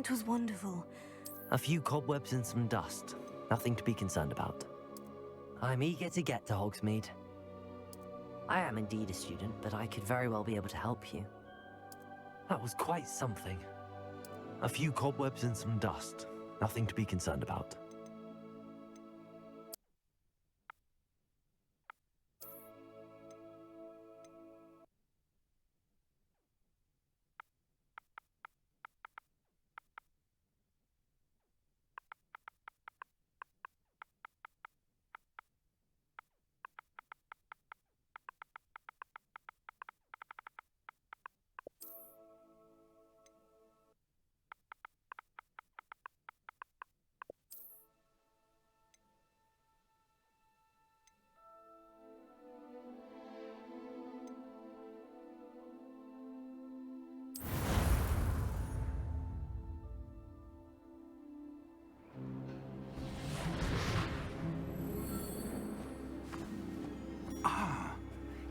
It was wonderful. A few cobwebs and some dust. Nothing to be concerned about. I'm eager to get to Hogsmeade. I am indeed a student, but I could very well be able to help you. That was quite something. A few cobwebs and some dust. Nothing to be concerned about.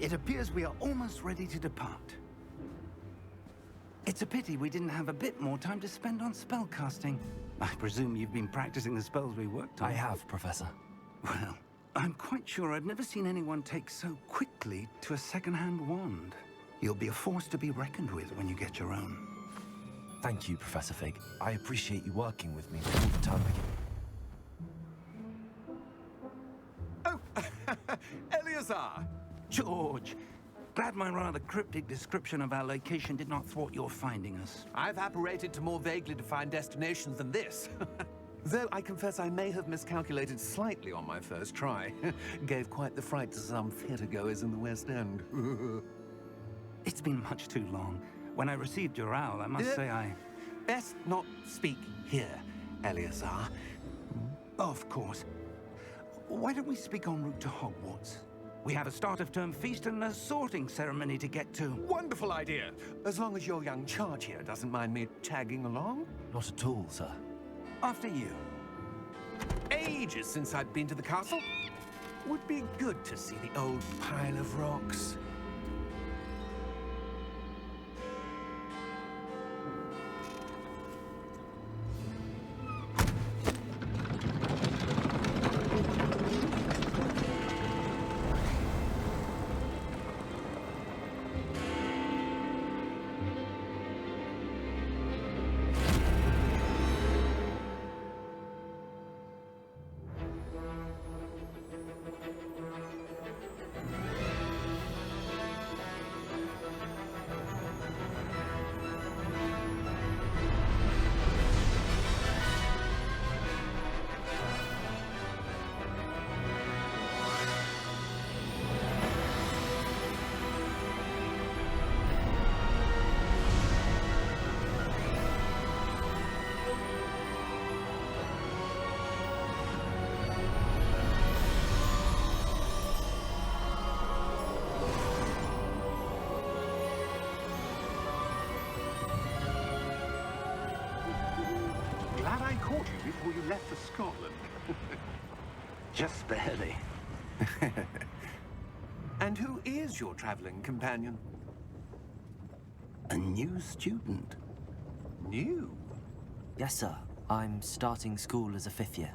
It appears we are almost ready to depart. It's a pity we didn't have a bit more time to spend on spellcasting. I presume you've been practicing the spells we worked on. I have, Professor. Well, I'm quite sure I've never seen anyone take so quickly to a second-hand wand. You'll be a force to be reckoned with when you get your own. Thank you, Professor Fig. I appreciate you working with me all the time again. Oh, Eleazar! George, glad my rather cryptic description of our location did not thwart your finding us. I've apparated to more vaguely defined destinations than this. Though I confess I may have miscalculated slightly on my first try. Gave quite the fright to some theatre-goers in the West End. It's been much too long. When I received your owl, I must say I... Best not speak here, Eleazar. Of course. Why don't we speak en route to Hogwarts? We have a start-of-term feast and a sorting ceremony to get to. Wonderful idea! As long as your young charge here doesn't mind me tagging along. Not at all, sir. After you. Ages since I'd been to the castle. Would be good to see the old pile of rocks. Glad I caught you before you left for Scotland. Just barely. And who is your traveling companion? A new student. New? Yes, sir. I'm starting school as a 5th year.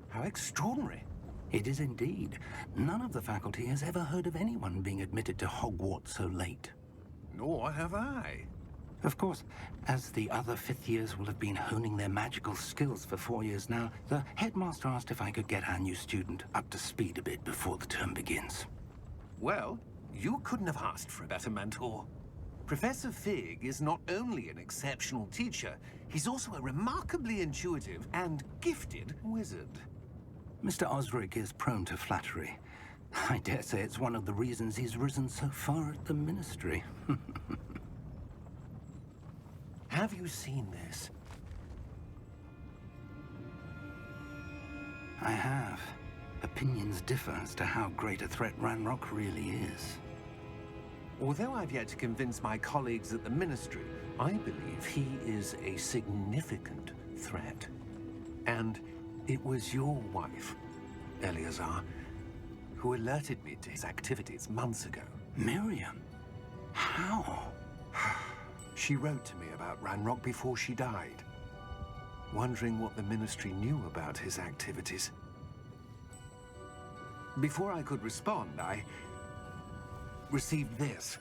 How extraordinary. It is indeed. None of the faculty has ever heard of anyone being admitted to Hogwarts so late. Nor have I. Of course, as the other 5th years will have been honing their magical skills for 4 years now, the headmaster asked if I could get our new student up to speed a bit before the term begins. Well, you couldn't have asked for a better mentor. Professor Fig is not only an exceptional teacher, he's also a remarkably intuitive and gifted wizard. Mr. Osric is prone to flattery. I dare say it's one of the reasons he's risen so far at the Ministry. Have you seen this? I have. Opinions differ as to how great a threat Ranrock really is. Although I've yet to convince my colleagues at the Ministry, I believe he is a significant threat. And it was your wife, Eleazar, who alerted me to his activities months ago. Miriam? How? She wrote to me about Ranrock before she died. wondering what the Ministry knew about his activities. Before I could respond, I received this.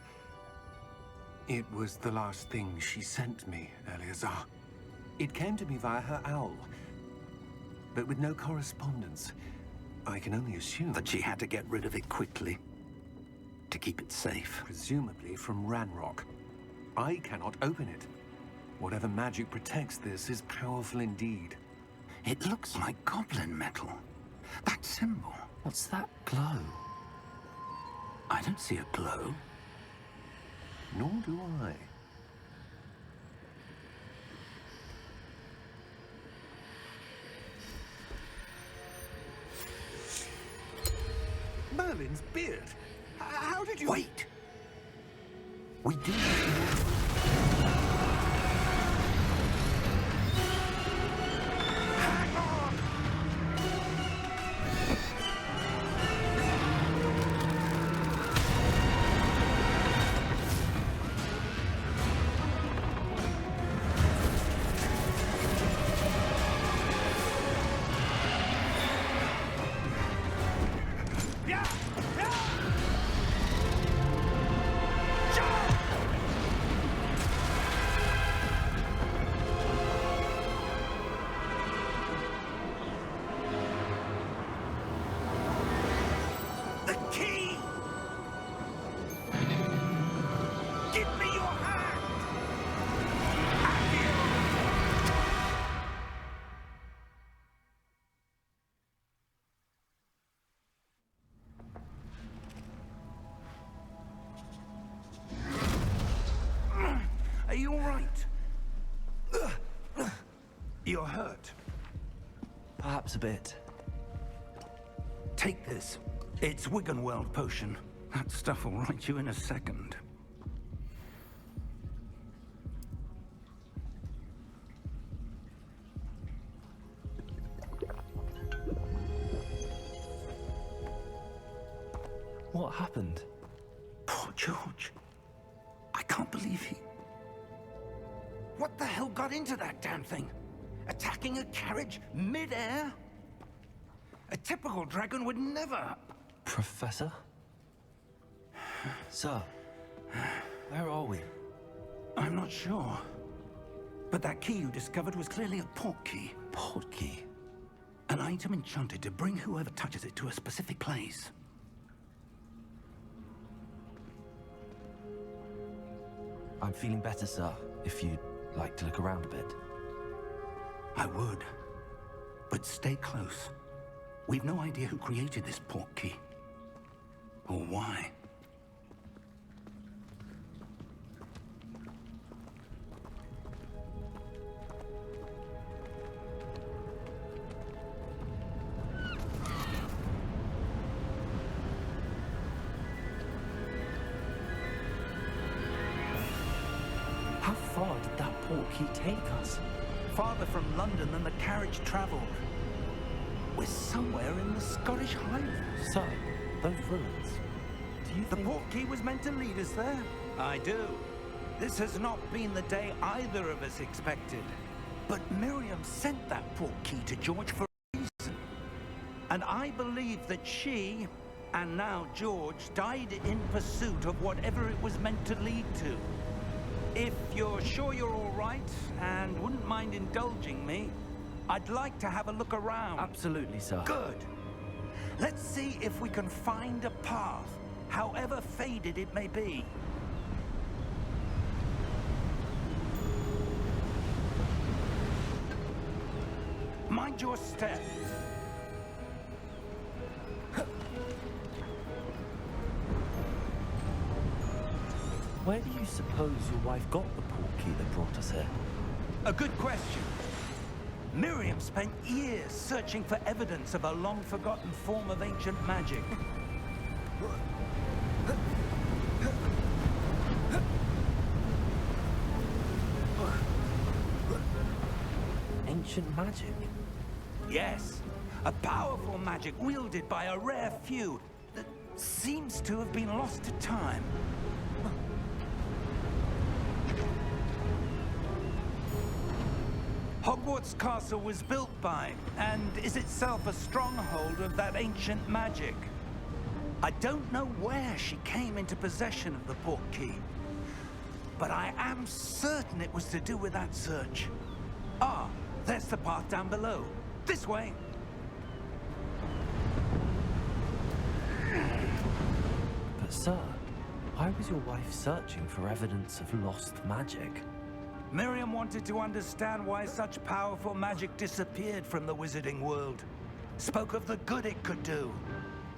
It was the last thing she sent me, Eleazar. It came to me via her owl, but with no correspondence. I can only assume That she had to get rid of it quickly to keep it safe. presumably from Ranrock. I cannot open it. Whatever magic protects this is powerful indeed. It looks like goblin metal. That symbol. What's that glow? I don't see a glow. Nor do I. Merlin's beard. How did you... Wait! We do have more. Are you all right? You're hurt. Perhaps a bit. Take this. It's Wiggenweld potion. That stuff will right you in a second. What happened? Poor George. I can't believe he... What the hell got into that damn thing? Attacking a carriage mid-air? A typical dragon would never... Professor? Sir, where are we? I'm not sure. But that key you discovered was clearly a port key. Port key? An item enchanted to bring whoever touches it to a specific place. I'm feeling better, sir, if you'd like to look around a bit. I would. But stay close. We've no idea who created this port key. Or why. How far did that port key take us? Farther from London than the carriage traveled. We're somewhere in the Scottish Highlands. Sir, those ruins. Do you The think... port key was meant to lead us there? I do. This has not been the day either of us expected. But Miriam sent that port key to George for a reason. And I believe that she, and now George, died in pursuit of whatever it was meant to lead to. If you're sure you're all right, and wouldn't mind indulging me, I'd like to have a look around. Absolutely, sir. Good. Let's see if we can find a path, however faded it may be. Mind your step. Where do you suppose your wife got the port key that brought us here? A good question. Miriam spent years searching for evidence of a long-forgotten form of ancient magic. Ancient magic? Yes, a powerful magic wielded by a rare few that seems to have been lost to time. Hogwarts Hogwarts Castle was built by, and is itself a stronghold of that ancient magic. I don't know where she came into possession of the portkey, but I am certain it was to do with that search. Ah, there's the path down below. This way. But sir, why was your wife searching for evidence of lost magic? Miriam wanted to understand why such powerful magic disappeared from the wizarding world. Spoke of the good it could do.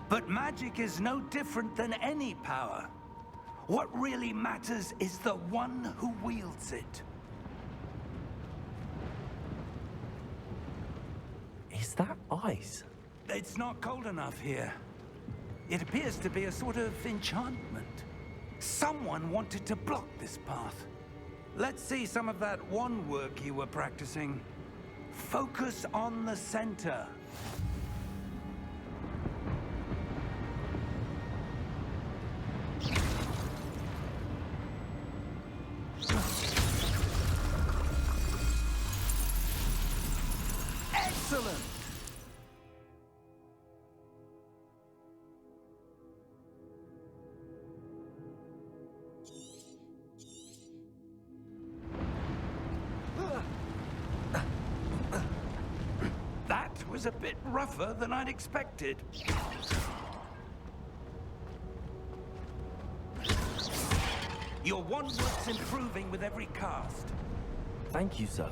But magic is no different than any power. What really matters is the one who wields it. Is that ice? It's not cold enough here. It appears to be a sort of enchantment. Someone wanted to block this path. Let's see some of that wand work you were practicing. Focus on the center. Excellent! That was a bit rougher than I'd expected. Your wand work's improving with every cast. Thank you, sir.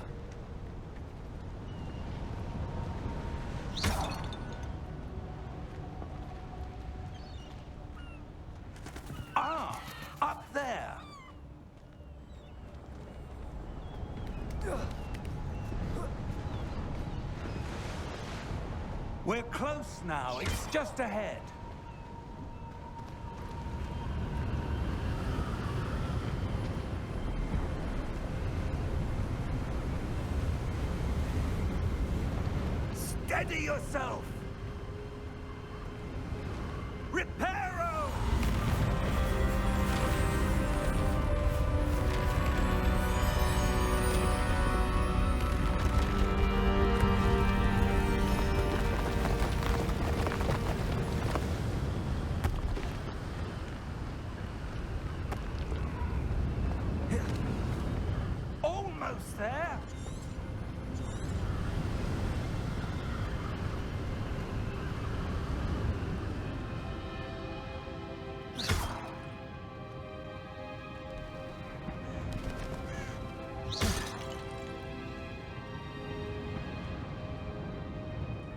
Ah, up there. We're close now. It's just ahead. Steady yourself! Reparo! Almost there!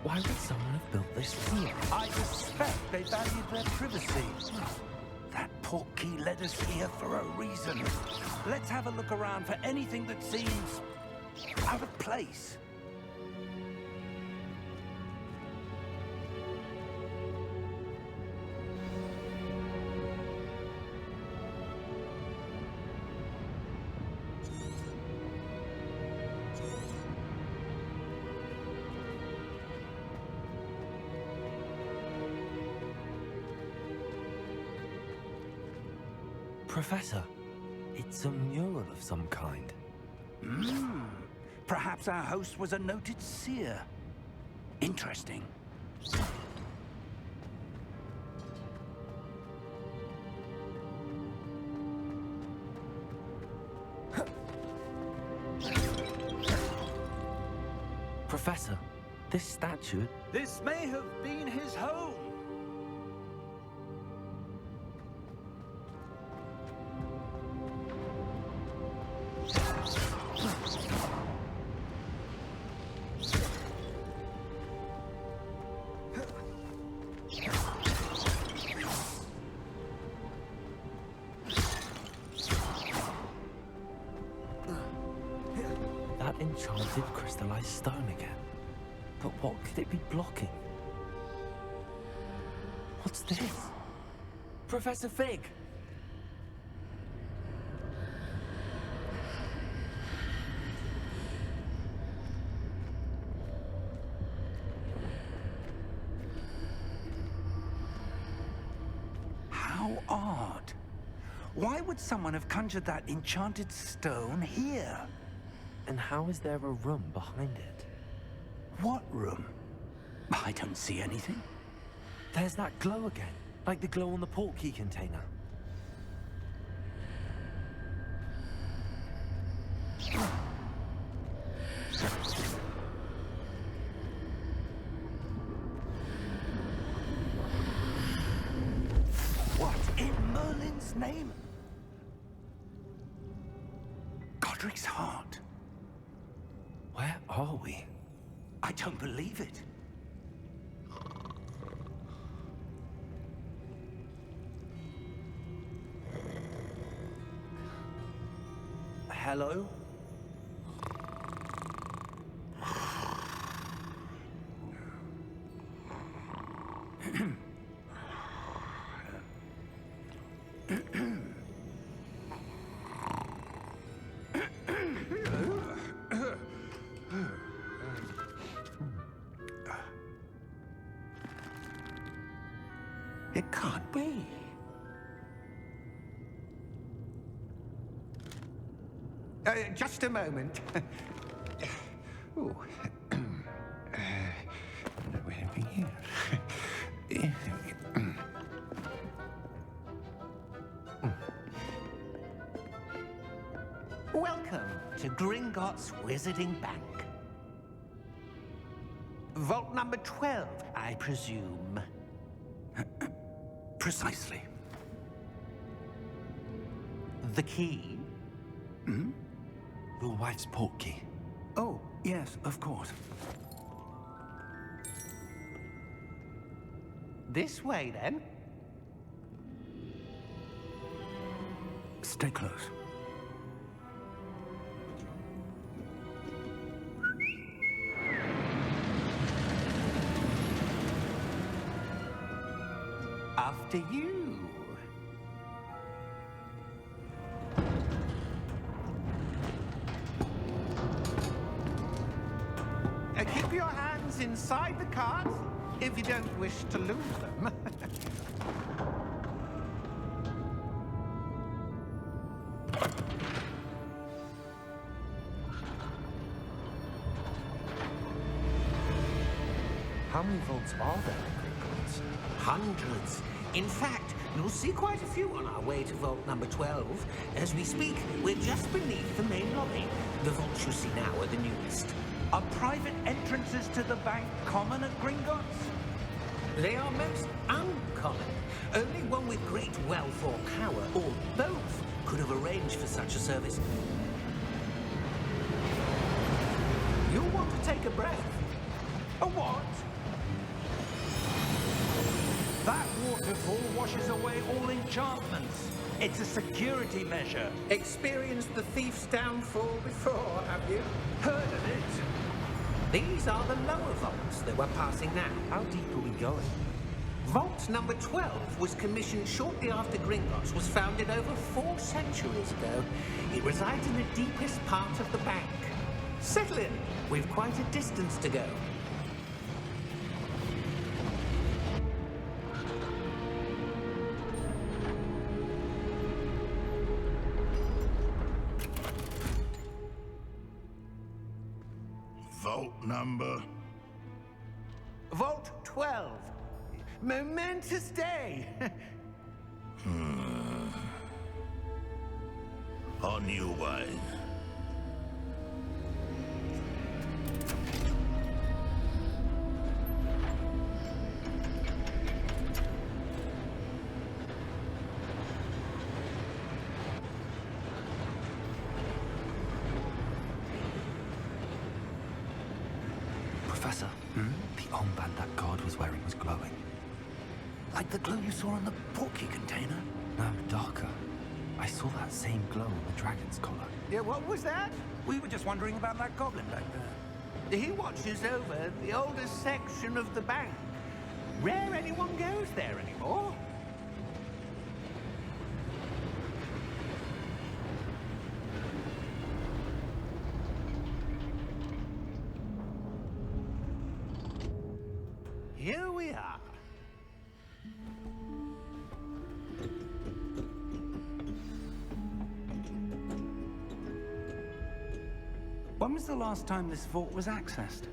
Why would someone have built this here? I suspect they valued their privacy. That portkey led us here for a reason. Let's have a look around for anything that seems out of place. Professor, it's a mural of some kind. Perhaps our host was a noted seer. Interesting. Professor, this statue... This may have been his home. That enchanted crystallized stone again. But what could it be blocking? What's this? Professor Fig! How odd. Why would someone have conjured that enchanted stone here? And how is there a room behind it? What room? I don't see anything. There's that glow again, like the glow on the portkey container. What in Merlin's name? Godric's heart. Where are we? I don't believe it. Hello? It can't be. Just a moment. Ooh. Where are we here? Welcome to Gringotts Wizarding Bank. Vault number 12, I presume. Precisely. The key? Your wife's portkey. Oh, yes, of course. This way, then. Stay close. After you. Keep your hands inside the cart if you don't wish to lose them. How many vaults are there in Gringotts? Hundreds. In fact, you'll see quite a few on our way to vault number 12. As we speak, we're just beneath the main lobby. The vaults you see now are the newest. Are private entrances to the bank common at Gringotts? They are most uncommon. Only one with great wealth or power, or both, could have arranged for such a service. You'll want to take a breath. A what? That waterfall washes away all enchantments. It's a security measure. Experienced the thief's downfall before, have you? Heard of it? These are the lower vaults that we're passing now. How deep are we going? Vault number 12 was commissioned shortly after Gringotts was founded over 4 centuries ago. It resides in the deepest part of the bank. Settle in. We've quite a distance to go. Vault number? Vault 12. Momentous day. On your way. Professor, the armband that guard was wearing was glowing. Like the glow you saw on the portkey container? No, darker. I saw that same glow on the dragon's collar. Yeah, what was that? We were just wondering about that goblin back there. He watches over the oldest section of the bank. Rare anyone goes there anymore. Here we are. was the last time this vault was accessed?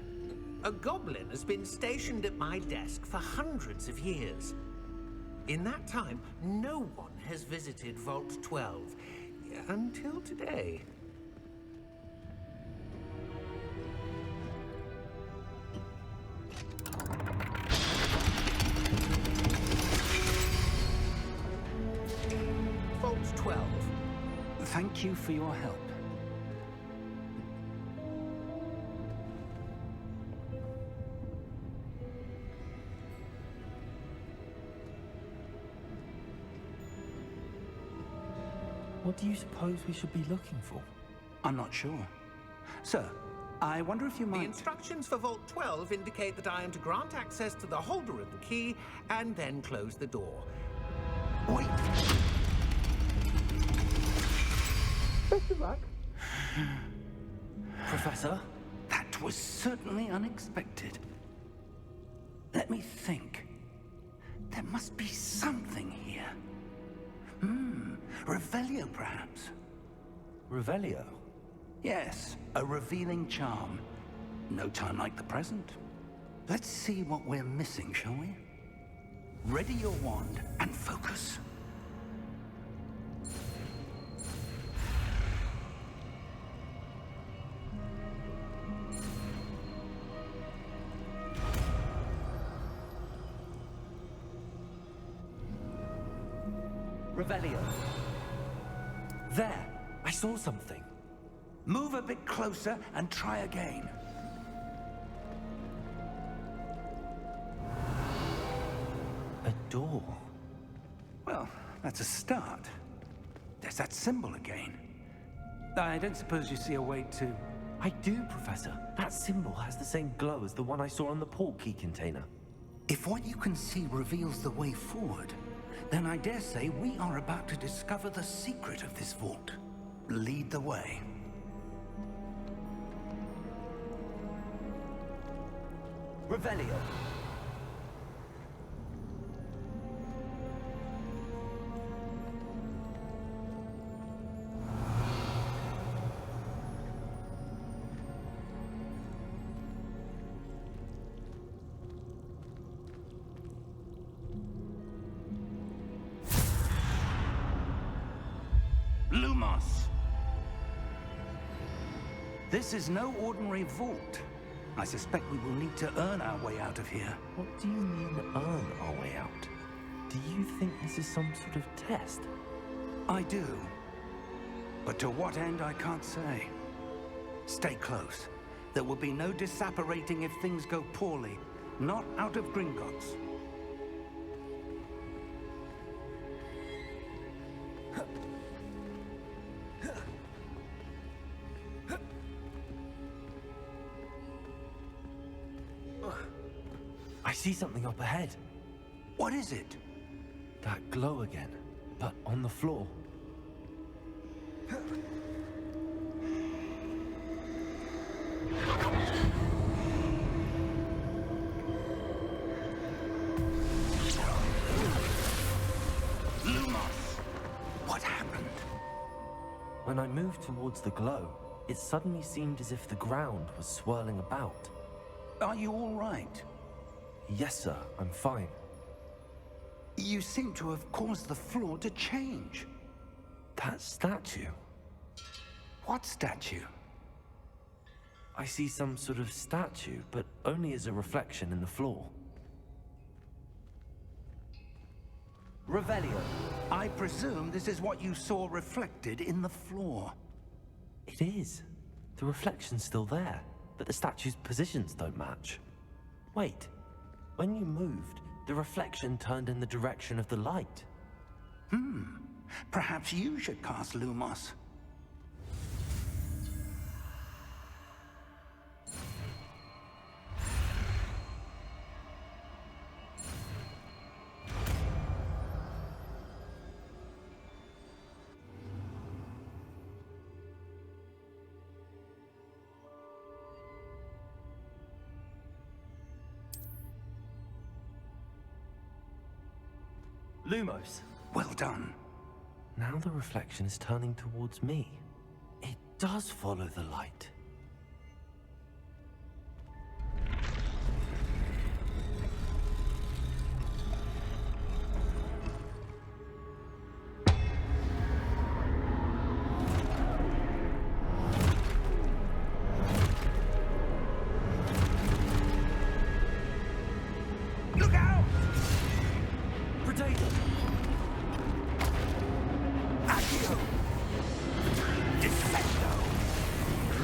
A goblin has been stationed at my desk for hundreds of years. In that time, no one has visited Vault 12 until today. Vault 12. Thank you for your help. What do you suppose we should be looking for? I'm not sure. Sir, I wonder if you The might... instructions for Vault 12 indicate that I am to grant access to the holder of the key and then close the door. Wait! Best of luck. Professor? That was certainly unexpected. Let me think. There must be something here. Revelio, perhaps? Revelio? Yes, a revealing charm. No time like the present. Let's see what we're missing, shall we? Ready your wand and focus. Revelio. There! I saw something. Move a bit closer and try again. A door. Well, that's a start. There's that symbol again. I don't suppose you see a way to... I do, Professor. That symbol has the same glow as the one I saw on the port key container. If what you can see reveals the way forward, then I dare say we are about to discover the secret of this vault. Lead the way. Revelio. Lumos! This is no ordinary vault. I suspect we will need to earn our way out of here. What do you mean, earn our way out? Do you think this is some sort of test? I do. But to what end, I can't say. Stay close. There will be no disapparating if things go poorly. Not out of Gringotts. I see something up ahead. What is it? That glow again, but on the floor. Lumos! What happened? When I moved towards the glow, it suddenly seemed as if the ground was swirling about. Are you all right? Yes, sir, I'm fine. You seem to have caused the floor to change. That statue. What statue? I see some sort of statue, but only as a reflection in the floor. Revelio. I presume this is what you saw reflected in the floor. It is. The reflection's still there, but the statue's positions don't match. Wait, when you moved, the reflection turned in the direction of the light. Perhaps you should cast Lumos. Lumos. Well done. Now the reflection is turning towards me. It does follow the light. Look out! Potato! Accio! Descendo!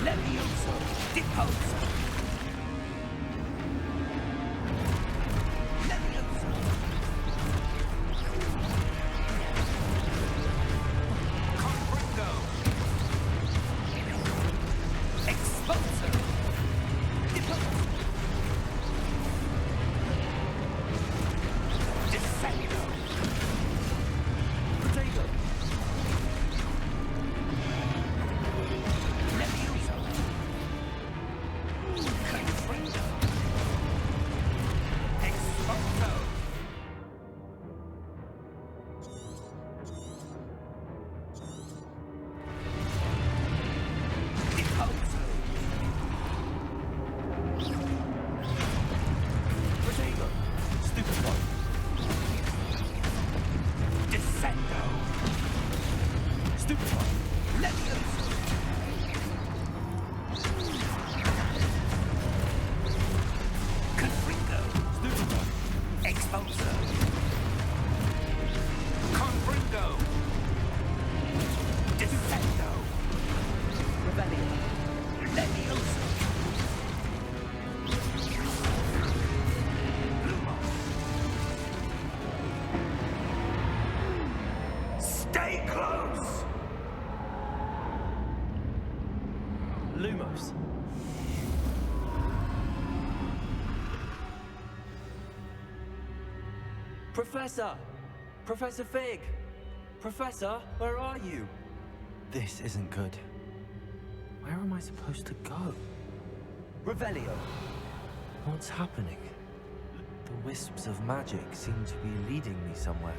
Levioso! Deposo! Levioso! Confringo! Exposo! Deposo! Descendo! Potato! Levioso! Confringo! Exposo! Deposo! Potato! Stupefy! Descendo! Stupefy! Levioso! Confringo! Stupefy! Exposo! Confringo! Descendo! Rebellion. Levioso! Lumos! Stay close! Lumos! Professor! Professor Fig! Professor, where are you? This isn't good. Where am I supposed to go? Revelio. What's happening? The wisps of magic seem to be leading me somewhere.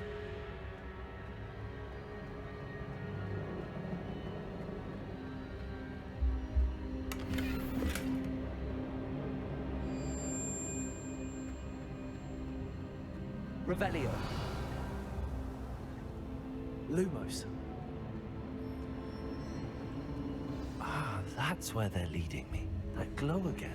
Revelio. Lumos. Ah, that's where they're leading me. That glow again.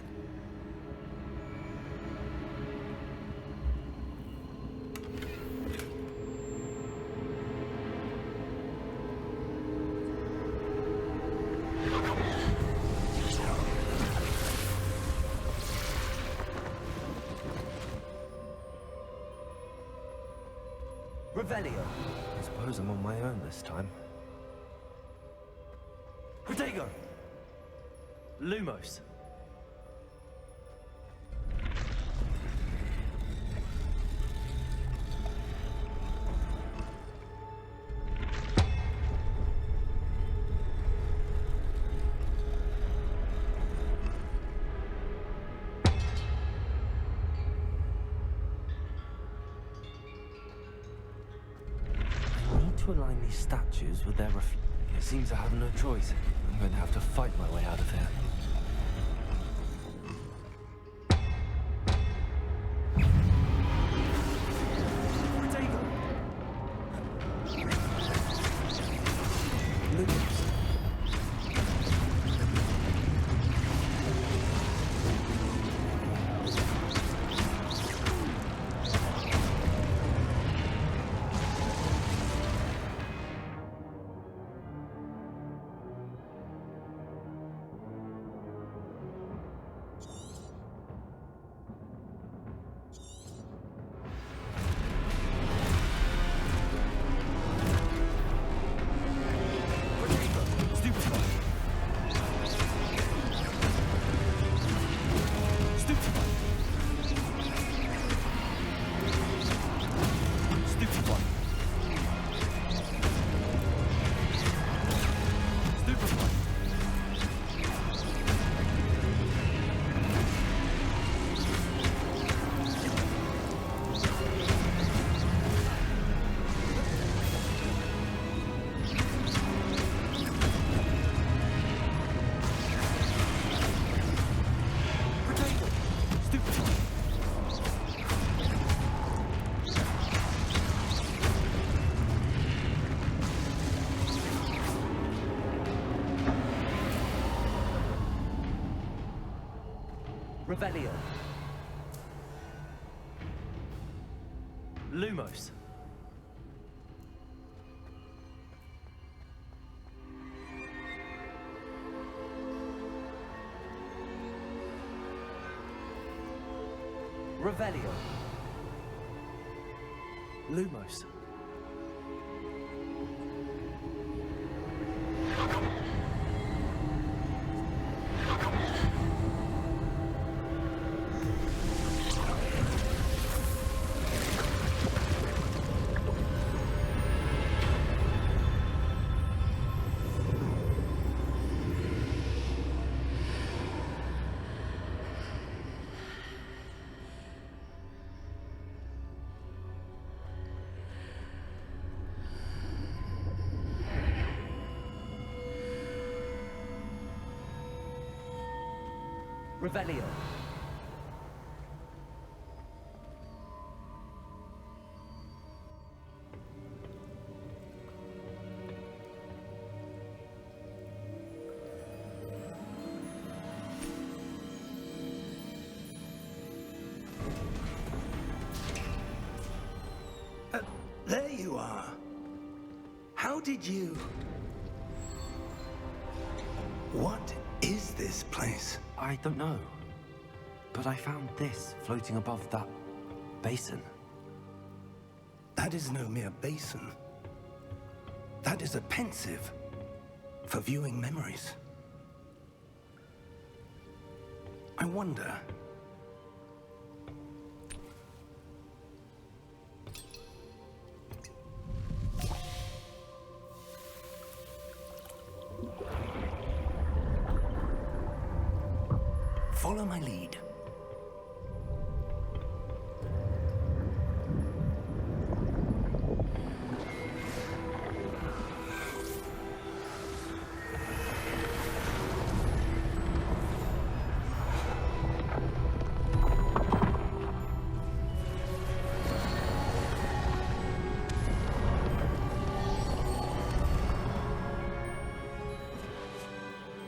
Revelio. I suppose I'm on my own this time. Protego! Lumos. To align these statues with their It seems I have no choice. I'm going to have to fight my way out of here. Protego! Lumos. Revelio. Lumos. Revelio. Lumos. Revelio. There you are. How did you... What is this place? I don't know. But I found this floating above that basin. That is no mere basin. That is a pensive for viewing memories. I wonder... Follow my lead.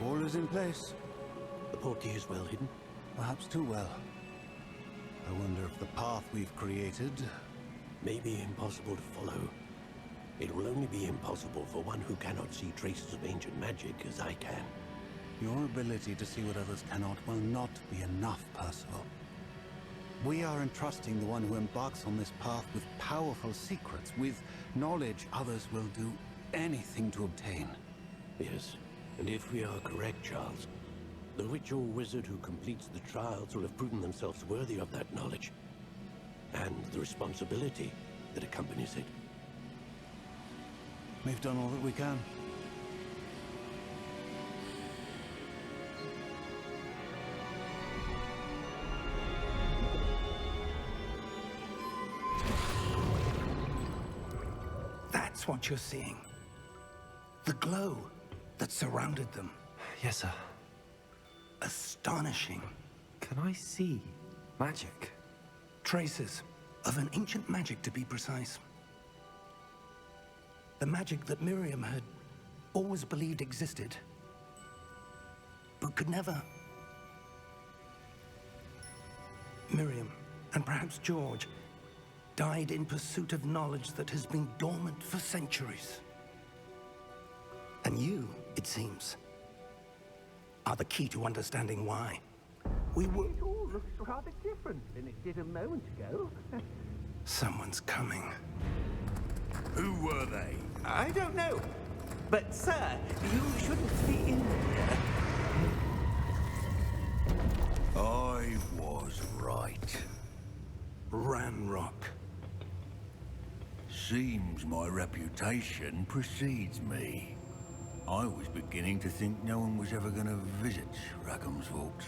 All is in place. The portkey is well hidden. Perhaps too well. I wonder if the path we've created... May be impossible to follow. It will only be impossible for one who cannot see traces of ancient magic as I can. Your ability to see what others cannot will not be enough, Percival. We are entrusting the one who embarks on this path with powerful secrets, with knowledge others will do anything to obtain. Yes, and if we are correct, Charles, the witch or wizard who completes the trials will have proven themselves worthy of that knowledge, and the responsibility that accompanies it. We've done all that we can. That's what you're seeing. The glow that surrounded them. Yes, sir. Astonishing. Can I see magic? Traces of an ancient magic, to be precise. The magic that Miriam had always believed existed, but could never. Miriam, and perhaps George, died in pursuit of knowledge that has been dormant for centuries. And you, it seems, are the key to understanding why. It all looks rather different than it did a moment ago. Someone's coming. Who were they? I don't know. But, sir, you shouldn't be in here. I was right. Ranrock. Seems my reputation precedes me. I was beginning to think no one was ever going to visit Rackham's Vault.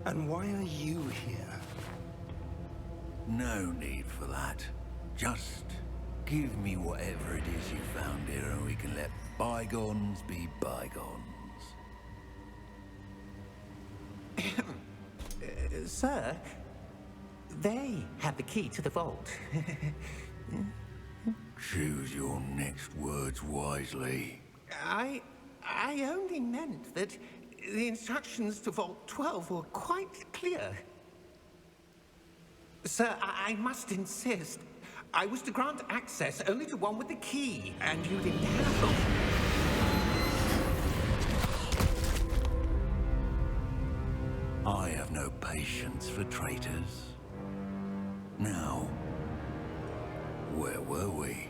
And why are you here? No need for that. Just give me whatever it is you found here and we can let bygones be bygones. Sir, they have the key to the vault. Choose your next words wisely. I only meant that the instructions to Vault 12 were quite clear. Sir, I must insist. I was to grant access only to one with the key, and you didn't have. I have no patience for traitors. Now, where were we?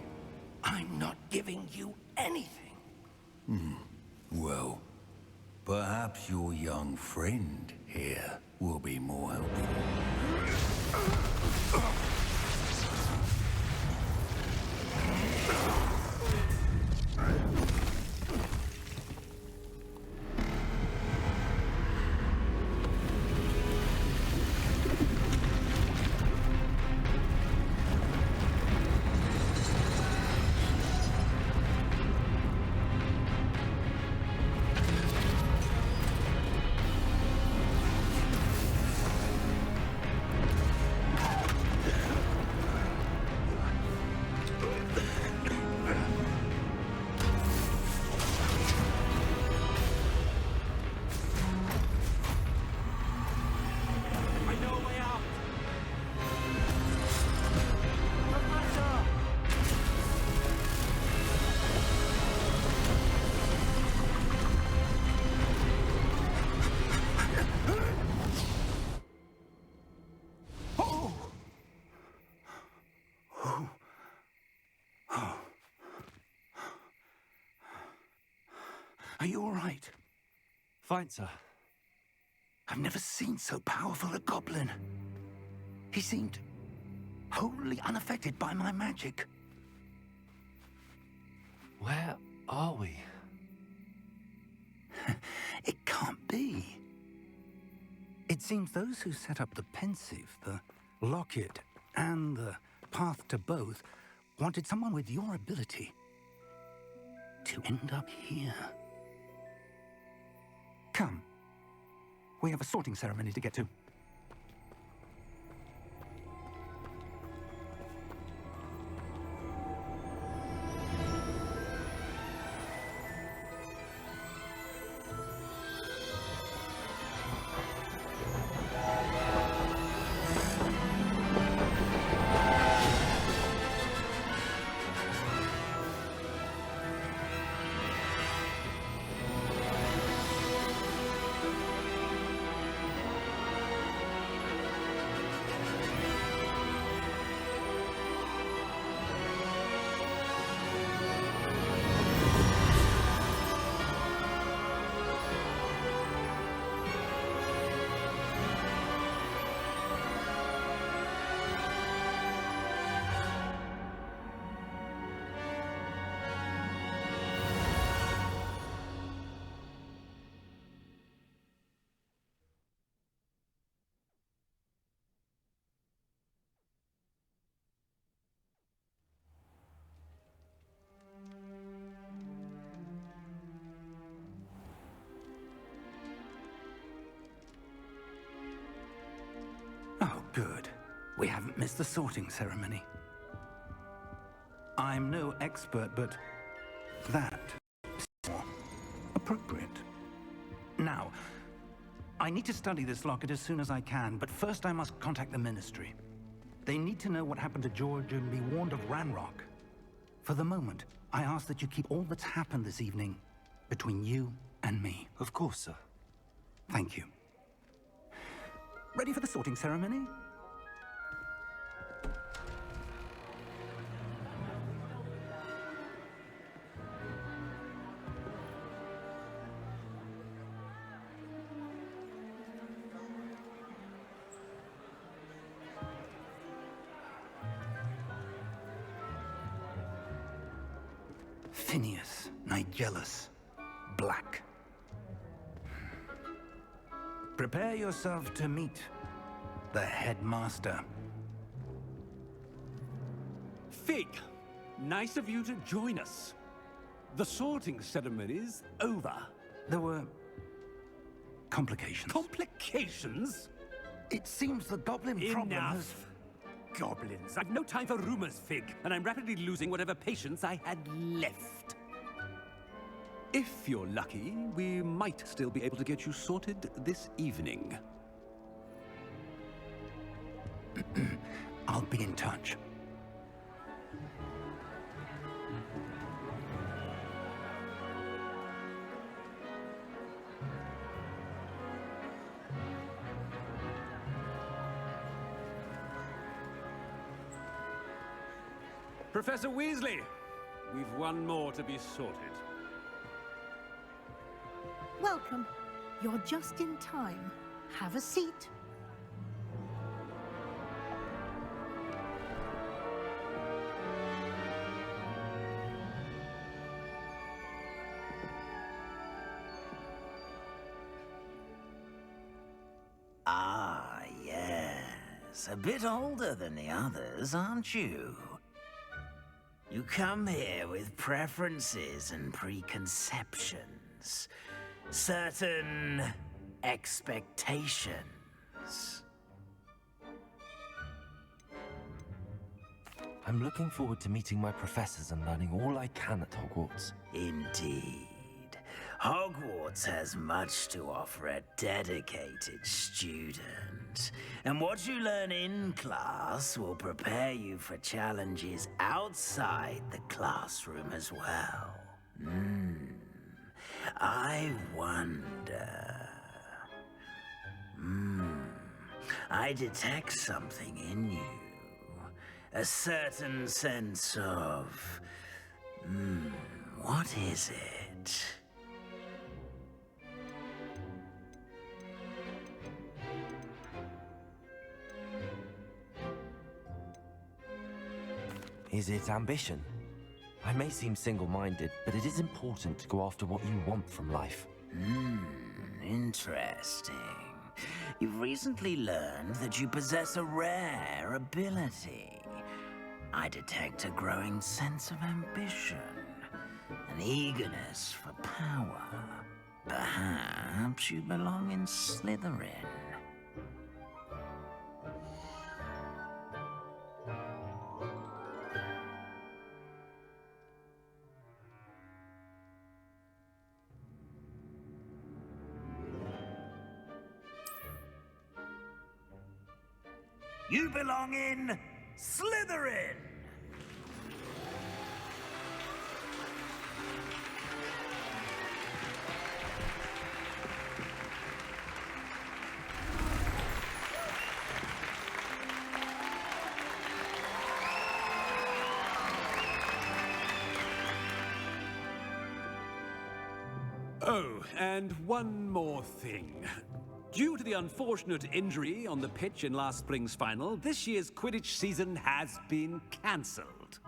I'm not giving you anything. Well, perhaps your young friend here will be more helpful. Are you all right? Fine, sir. I've never seen so powerful a goblin. He seemed wholly unaffected by my magic. Where are we? It can't be. It seems those who set up the pensive, the locket, and the path to both wanted someone with your ability to end up here. Come. We have a sorting ceremony to get to. Oh, good. We haven't missed the sorting ceremony. I'm no expert, but that is more appropriate. Now, I need to study this locket as soon as I can, but first I must contact the Ministry. They need to know what happened to George and be warned of Ranrock. For the moment, I ask that you keep all that's happened this evening between you and me. Of course, sir. Thank you. Ready for the sorting ceremony? Phineas, Nigellus, Black. Prepare yourself to meet the headmaster. Fig, nice of you to join us. The sorting ceremony's over. There were complications. Complications? It seems the goblin problem has... Enough. Goblins. I've no time for rumors, Fig, and I'm rapidly losing whatever patience I had left. If you're lucky, we might still be able to get you sorted this evening. I'll be in touch. Professor Weasley, we've one more to be sorted. Welcome. You're just in time. Have a seat. Ah, yes. A bit older than the others, aren't you? You come here with preferences and preconceptions. Certain expectations. I'm looking forward to meeting my professors and learning all I can at Hogwarts. Indeed. Hogwarts has much to offer a dedicated student. And what you learn in class will prepare you for challenges outside the classroom as well. I wonder... I detect something in you. A certain sense of... what is it? Is it ambition? I may seem single-minded, but it is important to go after what you want from life. Interesting. You've recently learned that you possess a rare ability. I detect a growing sense of ambition, an eagerness for power. Perhaps you belong in Slytherin. You belong in Slytherin! Oh, and one more thing. Due to the unfortunate injury on the pitch in last spring's final, this year's Quidditch season has been cancelled.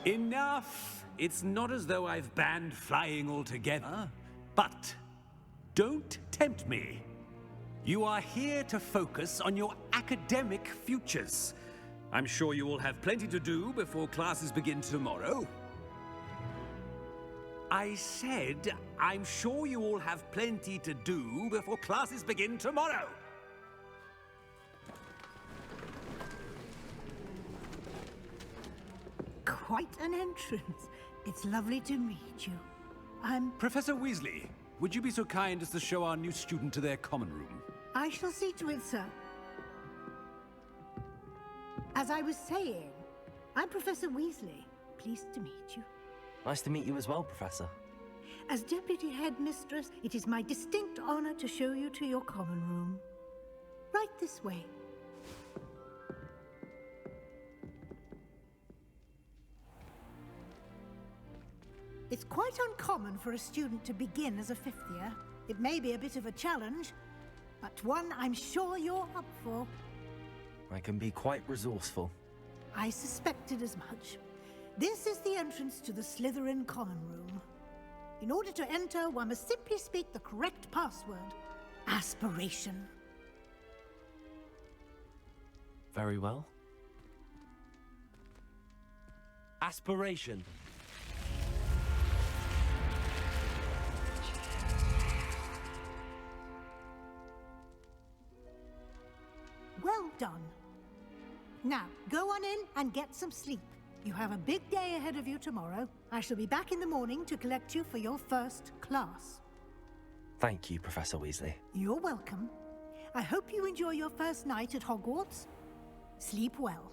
Enough! It's not as though I've banned flying altogether, but don't tempt me. You are here to focus on your academic futures. I'm sure you will have plenty to do before classes begin tomorrow. I said, I'm sure you all have plenty to do before classes begin tomorrow. Quite an entrance. It's lovely to meet you. Professor Weasley, would you be so kind as to show our new student to their common room? I shall see to it, sir. As I was saying, I'm Professor Weasley. Pleased to meet you. Nice to meet you as well, Professor. As Deputy Headmistress, it is my distinct honor to show you to your common room. Right this way. It's quite uncommon for a student to begin as a fifth year. It may be a bit of a challenge, but one I'm sure you're up for. I can be quite resourceful. I suspected as much. This is the entrance to the Slytherin common room. In order to enter, one must simply speak the correct password. Aspiration. Very well. Aspiration. Well done. Now, go on in and get some sleep. You have a big day ahead of you tomorrow. I shall be back in the morning to collect you for your first class. Thank you, Professor Weasley. You're welcome. I hope you enjoy your first night at Hogwarts. Sleep well.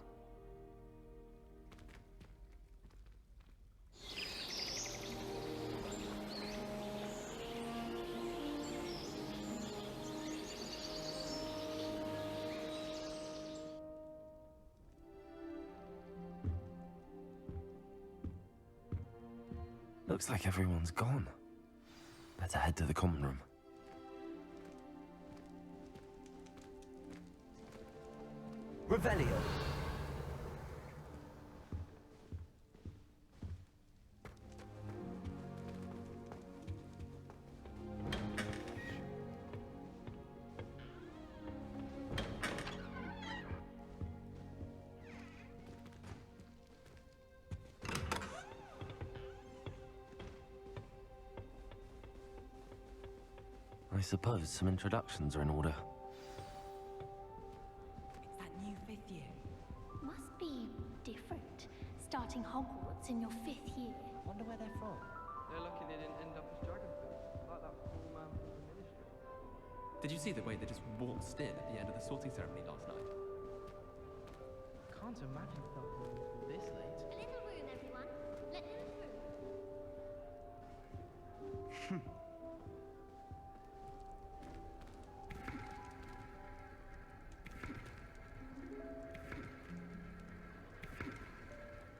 Looks like everyone's gone. Better head to the common room. Revelio. I suppose some introductions are in order. It's that new 5th year. Must be different, starting Hogwarts in your 5th year. Wonder where they're from. They're lucky they didn't end up as dragon food, like that poor man from the ministry. Did you see the way they just waltzed in at the end of the sorting ceremony last night? Can't imagine felt this late. A little room, everyone. Let them through.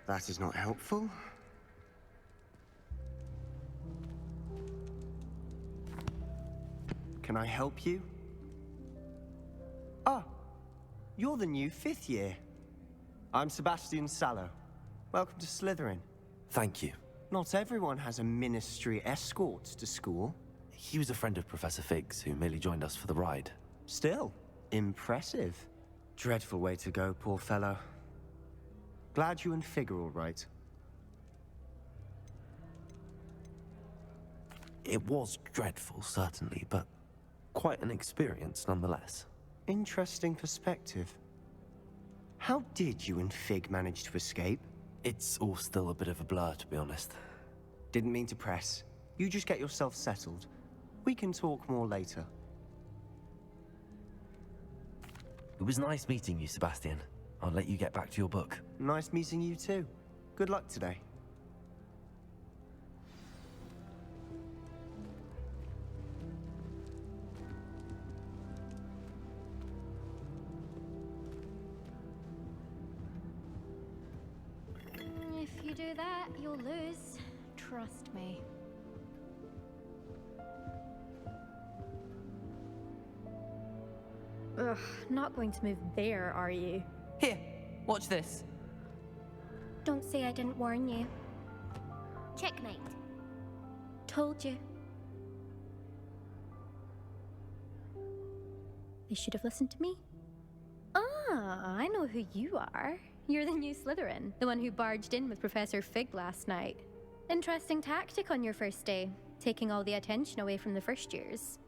That is not helpful. Can I help you? Ah, you're the new 5th year. I'm Sebastian Sallow. Welcome to Slytherin. Thank you. Not everyone has a ministry escort to school. He was a friend of Professor Fig's who merely joined us for the ride. Still, impressive. Dreadful way to go, poor fellow. Glad you and Fig are all right. It was dreadful, certainly, but quite an experience nonetheless. Interesting perspective. How did you and Fig manage to escape? It's all still a bit of a blur, to be honest. Didn't mean to press. You just get yourself settled. We can talk more later. It was nice meeting you, Sebastian. I'll let you get back to your book. Nice meeting you too. Good luck today. If you do that, you'll lose. Trust me. Ugh, not going to move there, are you? Here, watch this. Don't say I didn't warn you. Checkmate. Told you. They should have listened to me. Ah, I know who you are. You're the new Slytherin, the one who barged in with Professor Fig last night. Interesting tactic on your first day, taking all the attention away from the first years.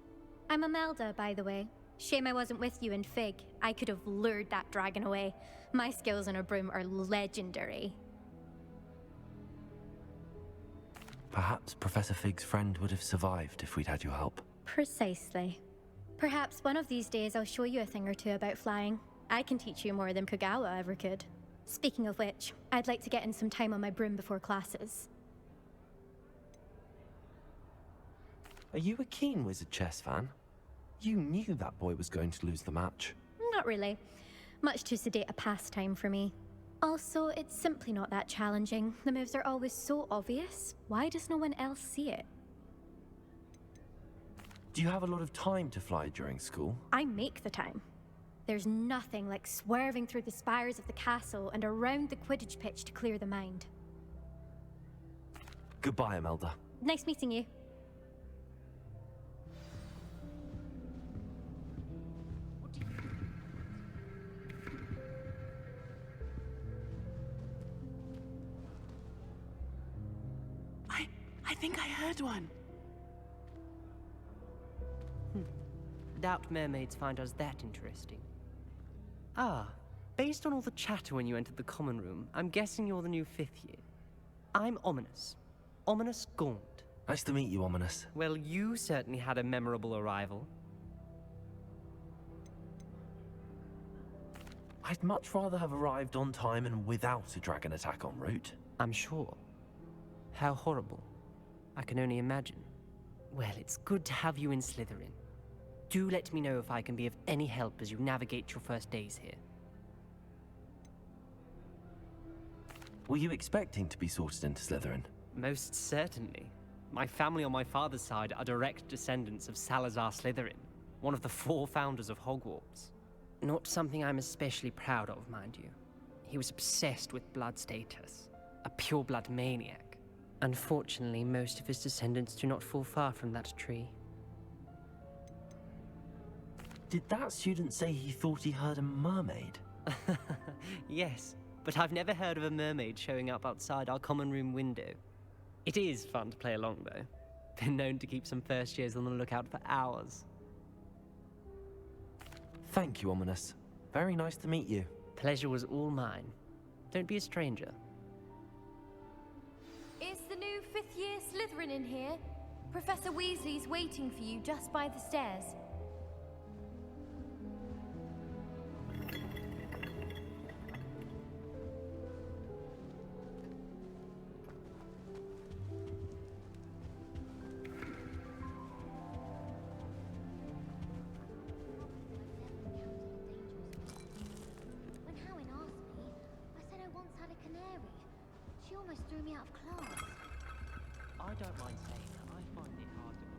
I'm Imelda, by the way. Shame I wasn't with you in Fig. I could have lured that dragon away. My skills on a broom are legendary. Perhaps Professor Fig's friend would have survived if we'd had your help. Precisely. Perhaps one of these days I'll show you a thing or two about flying. I can teach you more than Kogawa ever could. Speaking of which, I'd like to get in some time on my broom before classes. Are you a keen Wizard chess fan? You knew that boy was going to lose the match. Not really. Much too sedate a pastime for me. Also, it's simply not that challenging. The moves are always so obvious. Why does no one else see it? Do you have a lot of time to fly during school? I make the time. There's nothing like swerving through the spires of the castle and around the Quidditch pitch to clear the mind. Goodbye, Imelda. Nice meeting you. I think I heard one. Doubt mermaids find us that interesting. Ah, based on all the chatter when you entered the common room, I'm guessing you're the new 5th year. I'm Ominous. Ominous Gaunt. Nice to meet you, Ominous. Well, you certainly had a memorable arrival. I'd much rather have arrived on time and without a dragon attack en route. I'm sure. How horrible. I can only imagine. Well, it's good to have you in Slytherin. Do let me know if I can be of any help as you navigate your first days here. Were you expecting to be sorted into Slytherin? Most certainly. My family on my father's side are direct descendants of Salazar Slytherin, one of the 4 founders of Hogwarts. Not something I'm especially proud of, mind you. He was obsessed with blood status, a pure-blood maniac. Unfortunately, most of his descendants do not fall far from that tree. Did that student say he thought he heard a mermaid? Yes, but I've never heard of a mermaid showing up outside our common room window. It is fun to play along, though. Been known to keep some first years on the lookout for hours. Thank you, Ominous. Very nice to meet you. Pleasure was all mine. Don't be a stranger. Is the new 5th year Slytherin in here? Professor Weasley's waiting for you just by the stairs. She almost threw me out of class. I don't mind saying that. I find it hard to...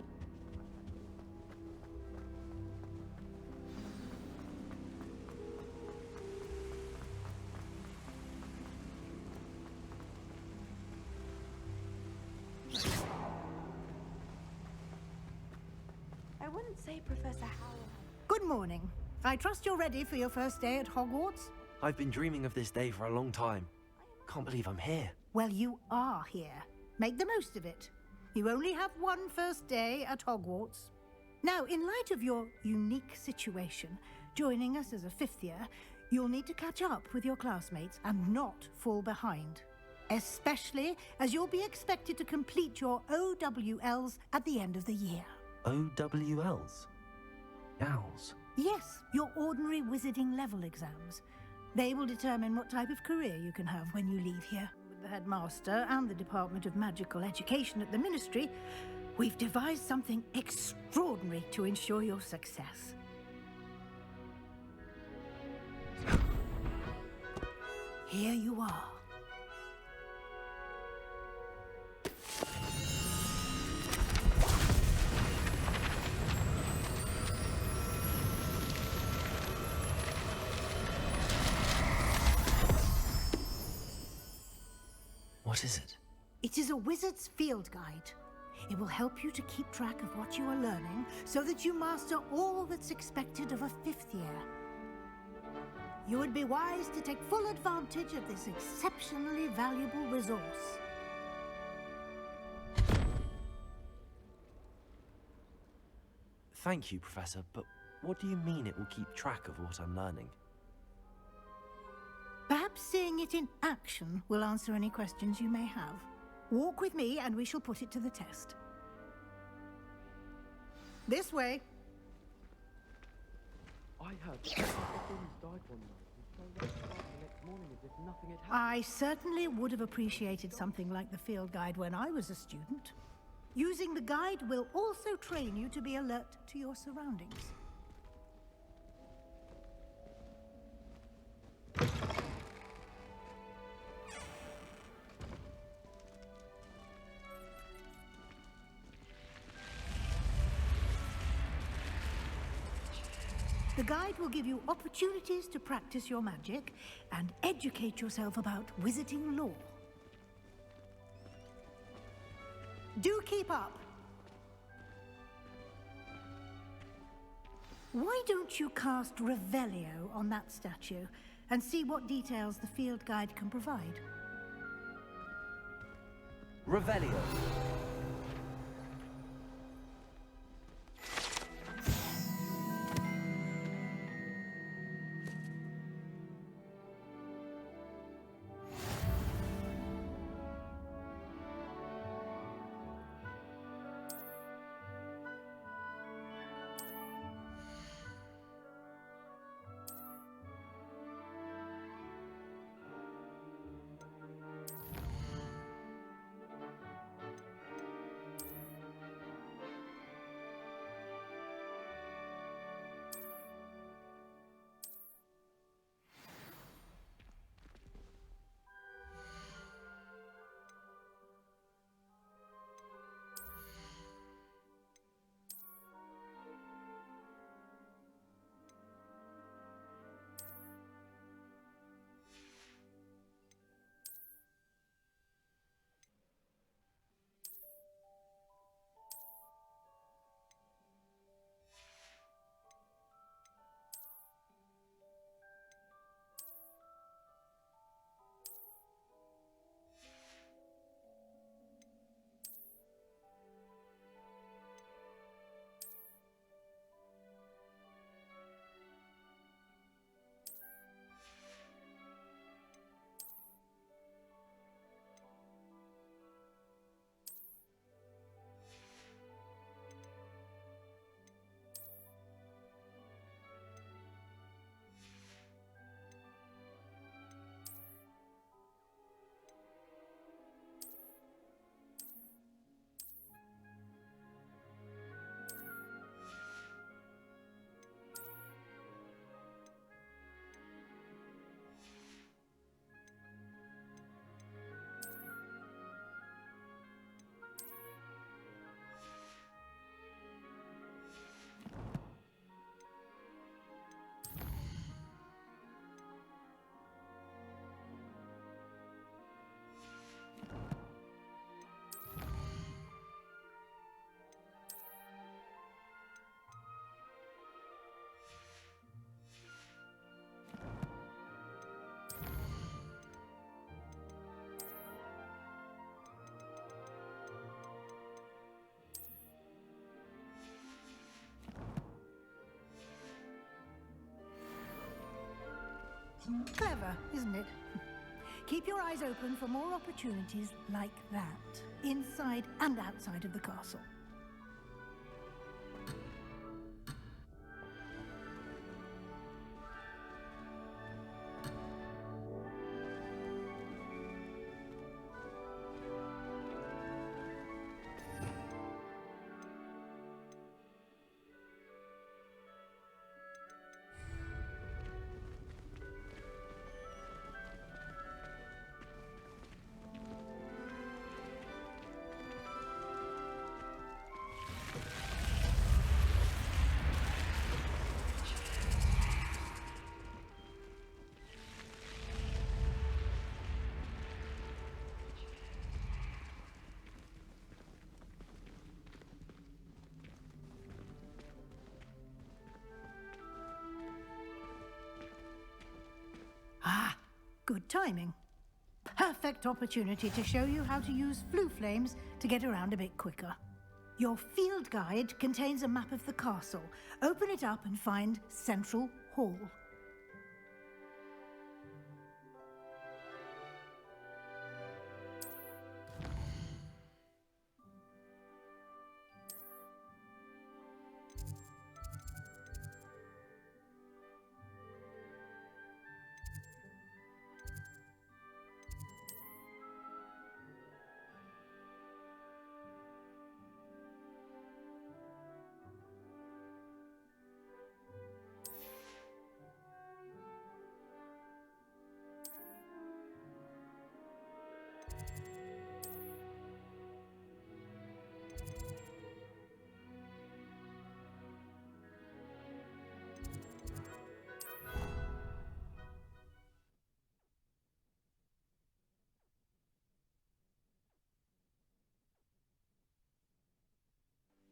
I wouldn't say Professor Howell. Good morning. I trust you're ready for your first day at Hogwarts? I've been dreaming of this day for a long time. Can't believe I'm here. Well, you are here. Make the most of it. You only have one first day at Hogwarts. Now, in light of your unique situation, joining us as a 5th year, you'll need to catch up with your classmates and not fall behind. Especially as you'll be expected to complete your OWLs at the end of the year. OWLs? Owls? Yes, your ordinary wizarding level exams. They will determine what type of career you can have when you leave here. With the headmaster and the Department of Magical Education at the Ministry, we've devised something extraordinary to ensure your success. Here you are. What is it? It is a wizard's field guide. It will help you to keep track of what you are learning so that you master all that's expected of a 5th year. You would be wise to take full advantage of this exceptionally valuable resource. Thank you, Professor, but what do you mean it will keep track of what I'm learning? Perhaps seeing it in action will answer any questions you may have. Walk with me and we shall put it to the test. This way. I heard that died one night and so left the next morning as if nothing had happened. I certainly would have appreciated something like the field guide when I was a student. Using the guide will also train you to be alert to your surroundings. The guide will give you opportunities to practice your magic and educate yourself about wizarding lore. Do keep up. Why don't you cast Revelio on that statue and see what details the field guide can provide? Revelio. Clever, isn't it? Keep your eyes open for more opportunities like that, inside and outside of the castle. Good timing. Perfect opportunity to show you how to use flue flames to get around a bit quicker. Your field guide contains a map of the castle. Open it up and find Central Hall.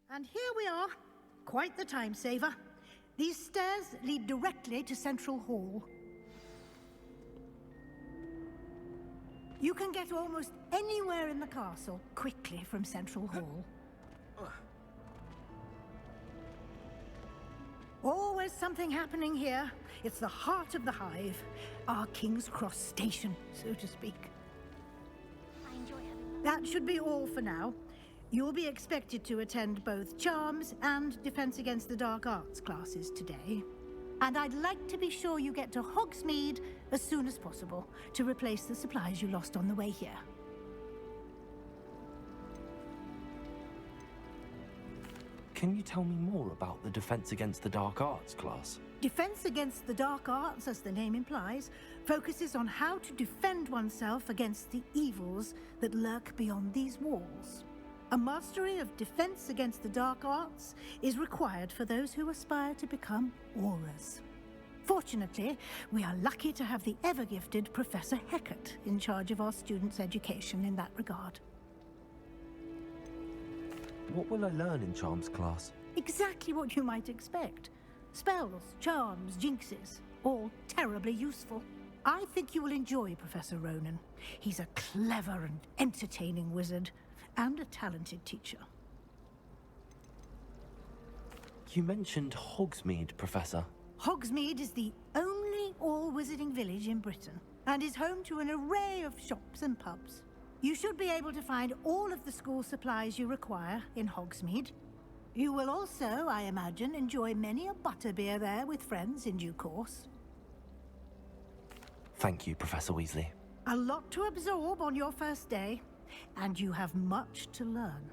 And here we are. Quite the time saver. These stairs lead directly to Central Hall. You can get almost anywhere in the castle quickly from Central Hall. Always something happening here. It's the heart of the hive. Our King's Cross station, so to speak. That should be all for now. You'll be expected to attend both Charms and Defense Against the Dark Arts classes today. And I'd like to be sure you get to Hogsmeade as soon as possible to replace the supplies you lost on the way here. Can you tell me more about the Defense Against the Dark Arts class? Defense Against the Dark Arts, as the name implies, focuses on how to defend oneself against the evils that lurk beyond these walls. A mastery of Defense Against the Dark Arts is required for those who aspire to become Aurors. Fortunately, we are lucky to have the ever-gifted Professor Hecat in charge of our students' education in that regard. What will I learn in Charms class? Exactly what you might expect. Spells, charms, jinxes, all terribly useful. I think you will enjoy Professor Ronan. He's a clever and entertaining wizard, and a talented teacher. You mentioned Hogsmeade, Professor. Hogsmeade is the only all-wizarding village in Britain, and is home to an array of shops and pubs. You should be able to find all of the school supplies you require in Hogsmeade. You will also, I imagine, enjoy many a butterbeer there with friends in due course. Thank you, Professor Weasley. A lot to absorb on your first day, and you have much to learn.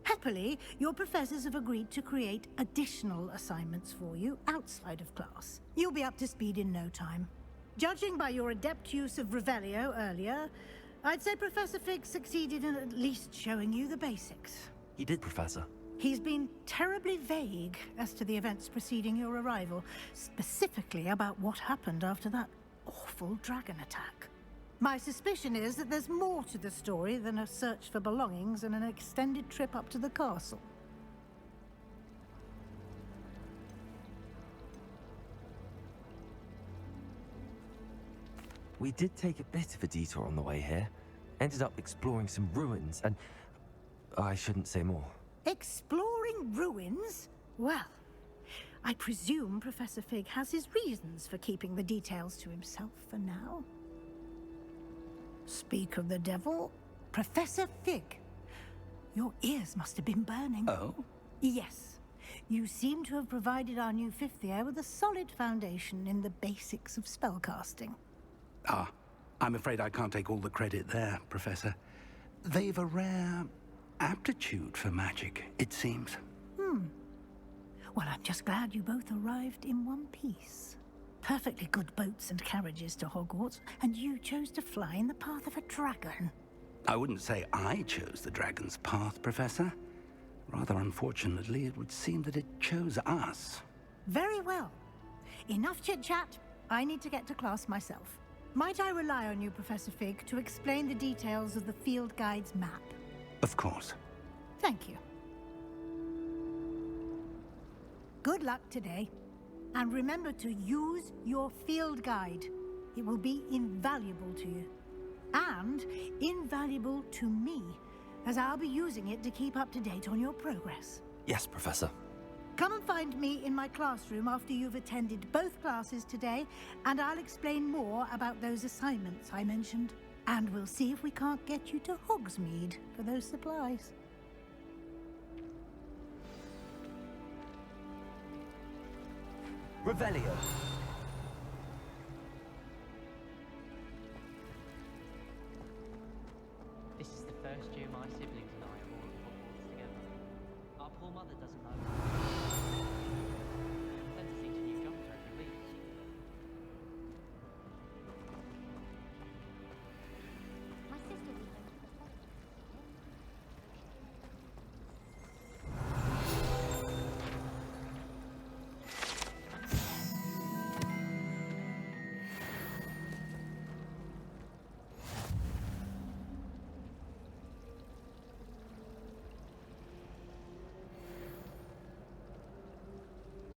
Happily, your professors have agreed to create additional assignments for you outside of class. You'll be up to speed in no time. Judging by your adept use of Revelio earlier, I'd say Professor Fig succeeded in at least showing you the basics. He did, Professor. He's been terribly vague as to the events preceding your arrival, specifically about what happened after that awful dragon attack. My suspicion is that there's more to the story than a search for belongings and an extended trip up to the castle. We did take a bit of a detour on the way here. Ended up exploring some ruins and... I shouldn't say more. Exploring ruins? Well, I presume Professor Fig has his reasons for keeping the details to himself for now. Speak of the devil, Professor Fig. Your ears must have been burning. Oh? Yes. You seem to have provided our new fifth year with a solid foundation in the basics of spellcasting. Ah, I'm afraid I can't take all the credit there, Professor. They've a rare aptitude for magic, it seems. Well, I'm just glad you both arrived in one piece. Perfectly good boats and carriages to Hogwarts, and you chose to fly in the path of a dragon. I wouldn't say I chose the dragon's path, Professor. Rather unfortunately, it would seem that it chose us. Very well. Enough chit-chat. I need to get to class myself. Might I rely on you, Professor Fig, to explain the details of the field guide's map? Of course. Thank you. Good luck today. And remember to use your field guide. It will be invaluable to you. And invaluable to me, as I'll be using it to keep up to date on your progress. Yes, Professor. Come and find me in my classroom after you've attended both classes today, and I'll explain more about those assignments I mentioned. And we'll see if we can't get you to Hogsmeade for those supplies. Revelio. This is the first year my siblings and I are all at Hogwarts together. Our poor mother doesn't know.